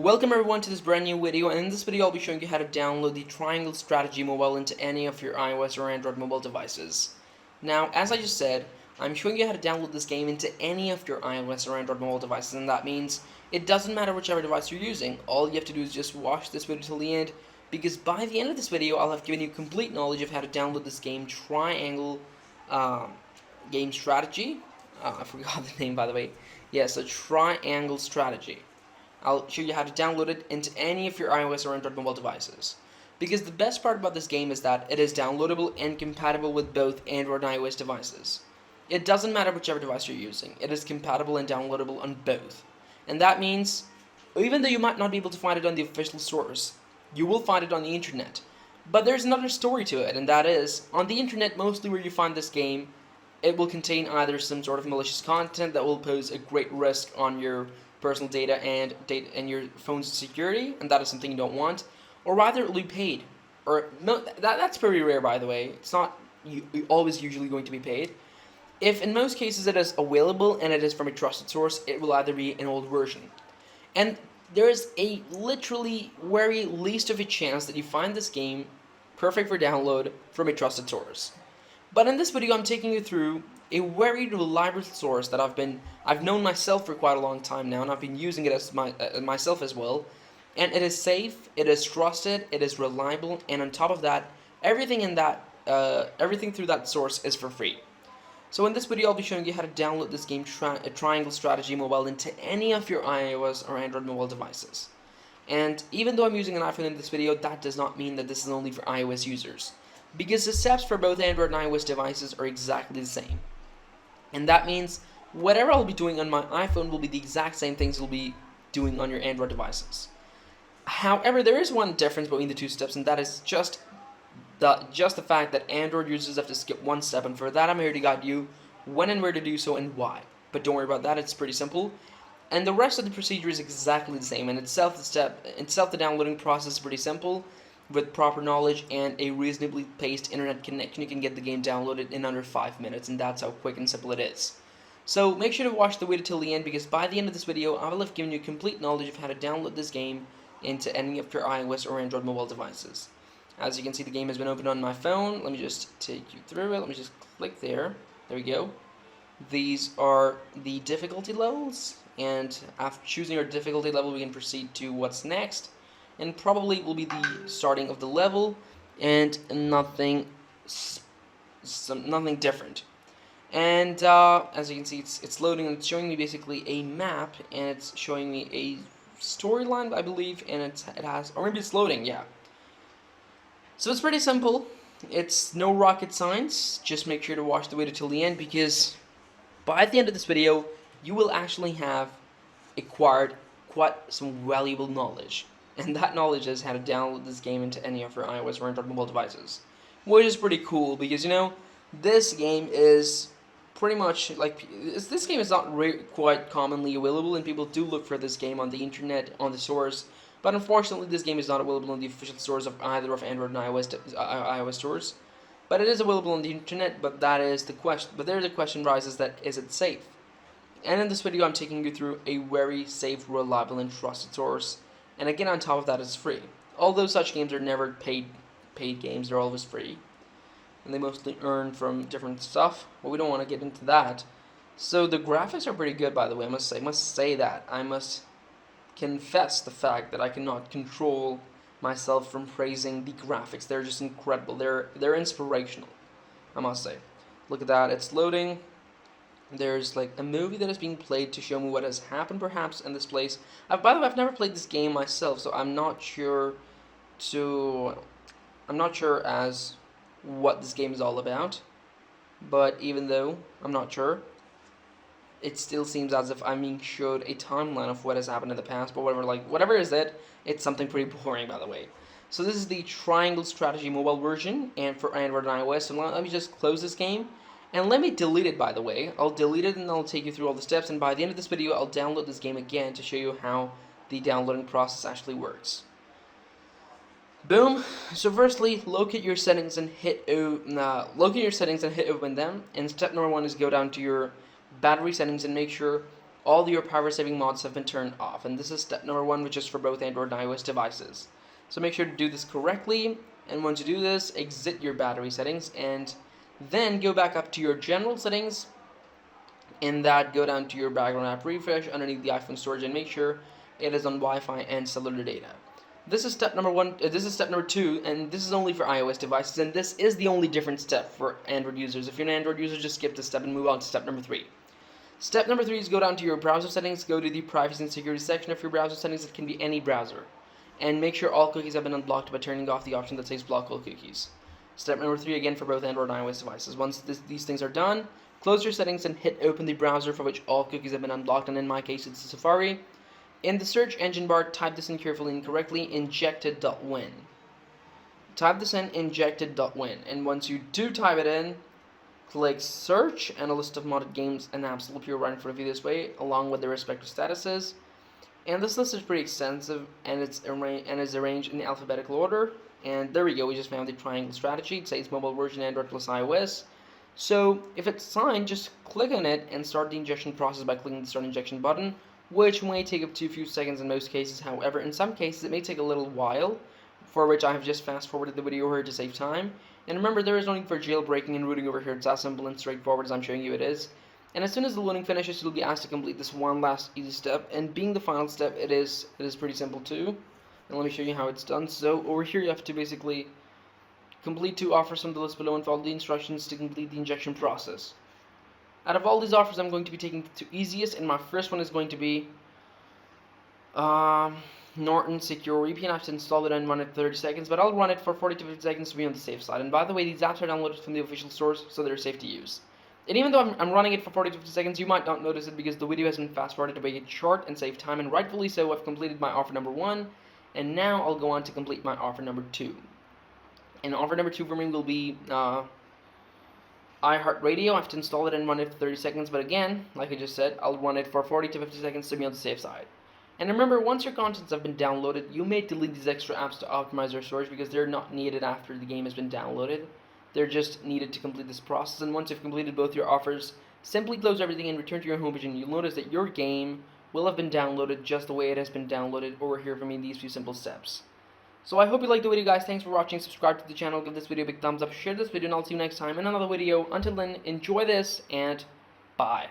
Welcome everyone to this brand new video, and in this video I'll be showing you how to download the Triangle Strategy mobile into any of your iOS or Android mobile devices. Now, as I just said, I'm showing you how to download this game into any of your iOS or Android mobile devices, and that means it doesn't matter whichever device you're using. All you have to do is just watch this video till the end, because by the end of this video I'll have given you complete knowledge of how to download this game, Triangle Game Strategy. I forgot the name, by the way. Yeah, so Triangle Strategy. I'll show you how to download it into any of your iOS or Android mobile devices. Because the best part about this game is that it is downloadable and compatible with both Android and iOS devices. It doesn't matter whichever device you're using, it is compatible and downloadable on both. And that means, even though you might not be able to find it on the official source, you will find it on the internet. But there's another story to it, and that is, on the internet, mostly where you find this game, it will contain either some sort of malicious content that will pose a great risk on your personal data and your phone's security, and that is something you don't want, or rather it will be paid. Or no, that's pretty rare, by the way. It's not always usually going to be paid. If in most cases it is available and it is from a trusted source, it will either be an old version. And there is a literally very least of a chance that you find this game perfect for download from a trusted source. But in this video I'm taking you through a very reliable source that I've known myself for quite a long time now, and I've been using it as myself as well. And it is safe, it is trusted, it is reliable, and on top of that, everything through that source is for free. So in this video, I'll be showing you how to download this game, Triangle Strategy Mobile, into any of your iOS or Android mobile devices. And even though I'm using an iPhone in this video, that does not mean that this is only for iOS users, because the steps for both Android and iOS devices are exactly the same. And that means whatever I'll be doing on my iPhone will be the exact same things you'll be doing on your Android devices. However, there is one difference between the two steps, and that is just the fact that Android users have to skip one step, and for that I'm here to guide you when and where to do so and why. But don't worry about that, it's pretty simple. And the rest of the procedure is exactly the same, and itself the downloading process is pretty simple. With proper knowledge and a reasonably paced internet connection, you can get the game downloaded in under 5 minutes, and that's how quick and simple it is. So make sure to watch the video till the end, because by the end of this video, I will have given you complete knowledge of how to download this game into any of your iOS or Android mobile devices. As you can see, the game has been opened on my phone. Let me just take you through it. Let me just click there. There we go. These are the difficulty levels, and after choosing our difficulty level, we can proceed to what's next. And probably will be the starting of the level, and nothing different. And as you can see, it's loading, and it's showing me basically a map, and it's showing me a storyline, I believe, and it has, or maybe it's loading, yeah. So it's pretty simple. It's no rocket science. Just make sure to watch the video till the end, because by the end of this video, you will actually have acquired quite some valuable knowledge. And that knowledge is how to download this game into any of your iOS or Android mobile devices. Which is pretty cool, because, you know, this game is pretty much, like, this game is not quite commonly available, and people do look for this game on the internet, on the source. But unfortunately, this game is not available on the official stores of either of Android and iOS stores. But it is available on the internet, but that is the question. But there the question rises that, is it safe? And in this video, I'm taking you through a very safe, reliable, and trusted source. And again, on top of that, it's free. Although such games are never paid games, they're always free. And they mostly earn from different stuff, but we don't want to get into that. So the graphics are pretty good, by the way, I must say that. I must confess the fact that I cannot control myself from praising the graphics. They're just incredible. They're inspirational, I must say. Look at that, it's loading. There's like a movie that is being played to show me what has happened perhaps in this place. By the way, I've never played this game myself, so I'm not sure as what this game is all about. But even though I'm not sure, it still seems as if I'm being showed a timeline of what has happened in the past. But whatever is it, it's something pretty boring, by the way. So this is the Triangle Strategy mobile version, and for Android and iOS. So let me just close this game. And let me delete it, by the way. I'll delete it and I'll take you through all the steps, and by the end of this video, I'll download this game again to show you how the downloading process actually works. Boom. So firstly, locate your settings and hit open them. And step number 1 is go down to your battery settings and make sure all your power saving mods have been turned off. And this is step number 1, which is for both Android and iOS devices. So make sure to do this correctly, and once you do this, exit your battery settings and then go back up to your general settings. In that, go down to your background app refresh underneath the iPhone storage and make sure it is on Wi-Fi and cellular data. This is step number 1. This is step number 2, and this is only for iOS devices, and this is the only different step for Android users. If you're an Android user, just skip this step and move on to step number 3. Step number 3 is go down to your browser settings, go to the privacy and security section of your browser settings. It can be any browser, and make sure all cookies have been unblocked by turning off the option that says block all cookies. Step number 3, again for both Android and iOS devices. Once these things are done, close your settings and hit open the browser for which all cookies have been unblocked, and in my case it's Safari. In the search engine bar, type this in carefully and correctly, injected.win. Type this in, injected.win, and once you do type it in, click search, and a list of modded games and apps will appear right in front of you this way, along with their respective statuses. And this list is pretty extensive, and is arranged in alphabetical order. And there we go, we just found the triangle strategy. It says mobile version Android plus iOS. So if it's signed, just click on it and start the injection process by clicking the start injection button, which may take up to a few seconds in most cases. However, in some cases it may take a little while, for which I have just fast forwarded the video here to save time. And remember, there is no need for jailbreaking and rooting over here. It's as simple and straightforward as I'm showing you it is. And as soon as the loading finishes, you'll be asked to complete this one last easy step, and being the final step, it is pretty simple too. And let me show you how it's done. So over here you have to basically complete 2 offers from the list below and follow the instructions to complete the injection process. Out of all these offers, I'm going to be taking the 2 easiest, and my first one is going to be Norton Secure VPN. I have to install it and run it 30 seconds, but I'll run it for 40 to 50 seconds to be on the safe side. And by the way, these apps are downloaded from the official source, so they're safe to use. And even though I'm running it for 40 to 50 seconds, you might not notice it because the video has been fast forwarded to make it short and save time, and rightfully so. I've completed my offer number 1, and now I'll go on to complete my offer number 2. And offer number 2 for me will be iHeartRadio. I have to install it and run it for 30 seconds, but again, like I just said, I'll run it for 40 to 50 seconds to be on the safe side. And remember, once your contents have been downloaded, you may delete these extra apps to optimize their storage because they're not needed after the game has been downloaded. They're just needed to complete this process, and once you've completed both your offers, simply close everything and return to your homepage, and you'll notice that your game will have been downloaded just the way it has been downloaded over here for me in these few simple steps. So I hope you liked the video, guys. Thanks for watching. Subscribe to the channel, give this video a big thumbs up, share this video, and I'll see you next time in another video. Until then, enjoy this, and bye.